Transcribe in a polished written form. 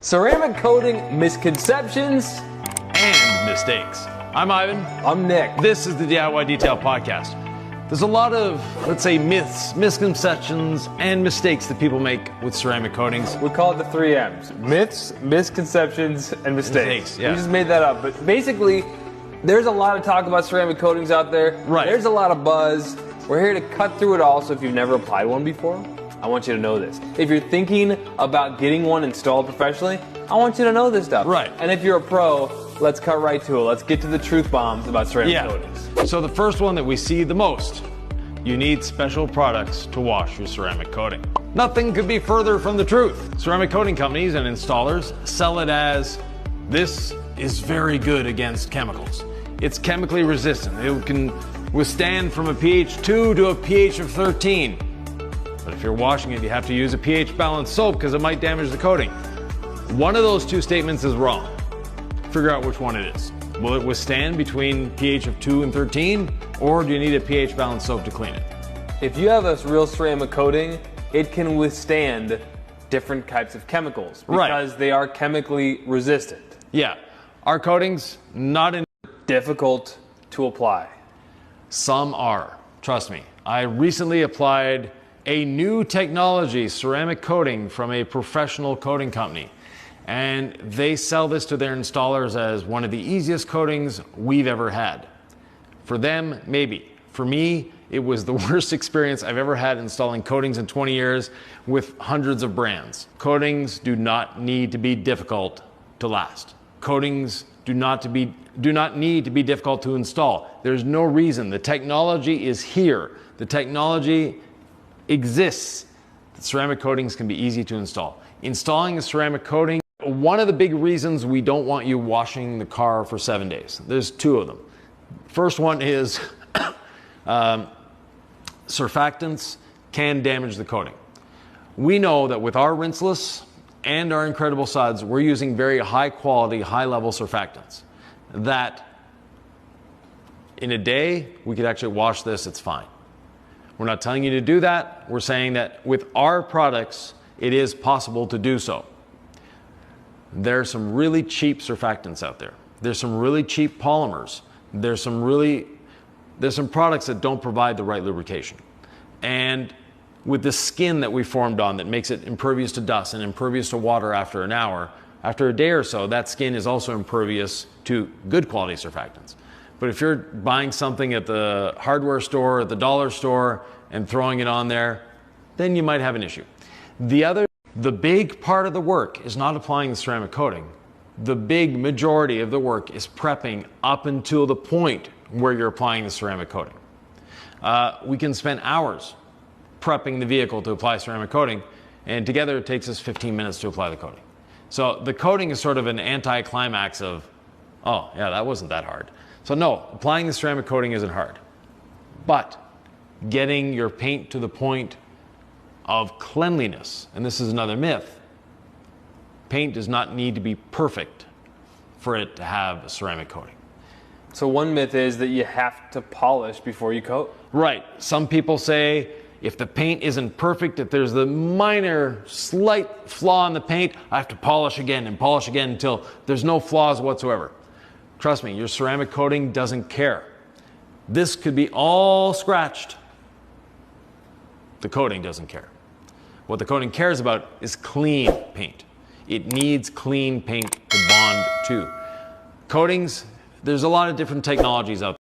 Ceramic coating misconceptions and mistakes. I'm Ivan. I'm Nick. This is the DIY Detail Podcast. There's a lot of, let's say, myths, misconceptions, and mistakes that people make with ceramic coatings. We call it the 3 M's. Myths, misconceptions, and mistakes. Yeah. We just made that up. But basically, there's a lot of talk about ceramic coatings out there. Right. There's a lot of buzz. We're here to cut through it all, so if you've never applied one before, I want you to know this. If you're thinking about getting one installed professionally, I want you to know this stuff. Right. And if you're a pro, let's cut right to it. Let's get to the truth bombs about ceramic coatings. So the first one that we see the most, you need special products to wash your ceramic coating. Nothing could be further from the truth. Ceramic coating companies and installers sell it as, this is very good against chemicals. It's chemically resistant. It can withstand from a pH 2 to a pH of 13. But if you're washing it, you have to use a pH balanced soap because it might damage the coating. One of those two statements is wrong. Figure out which one it is. Will it withstand between pH of 2 and 13, or do you need a pH balanced soap to clean it? If you have a real ceramic coating, it can withstand different types of chemicals because they are chemically resistant. Yeah, our coatings, not difficult to apply. Some are, trust me. I recently applied a new technology ceramic coating from a professional coating company. And they sell this to their installers as one of the easiest coatings we've ever had. For them, maybe. For me, it was the worst experience I've ever had installing coatings in 20 years with hundreds of brands. Coatings do not need to be difficult to last. Coatings do not need to be difficult to install. There's no reason. The technology is here. The technology exists. The ceramic coatings can be easy to install. Installing a ceramic coating, one of the big reasons we don't want you washing the car for 7 days. There's two of them. First one is surfactants can damage the coating. We know that with our rinseless and our incredible suds, we're using very high quality, high level surfactants that in a day, we could actually wash this, it's fine. We're not telling you to do that. We're saying that with our products, it is possible to do so. There's some really cheap surfactants out there. There's some really cheap polymers. There's some products that don't provide the right lubrication. And with the skin that we formed on that makes it impervious to dust and impervious to water after an hour, after a day or so, that skin is also impervious to good quality surfactants. But if you're buying something at the hardware store, at the dollar store, and throwing it on there, then you might have an issue. The big part of the work is not applying the ceramic coating. The big majority of the work is prepping up until the point where you're applying the ceramic coating. We can spend hours prepping the vehicle to apply ceramic coating, and together it takes us 15 minutes to apply the coating. So the coating is sort of an anti-climax of, oh yeah, that wasn't that hard. So no, applying the ceramic coating isn't hard. But getting your paint to the point of cleanliness, and this is another myth, paint does not need to be perfect for it to have a ceramic coating. So one myth is that you have to polish before you coat? Right. Some people say if the paint isn't perfect, if there's the minor slight flaw in the paint, I have to polish again and polish again until there's no flaws whatsoever. Trust me, your ceramic coating doesn't care. This could be all scratched. The coating doesn't care. What the coating cares about is clean paint. It needs clean paint to bond to. Coatings, there's a lot of different technologies out there.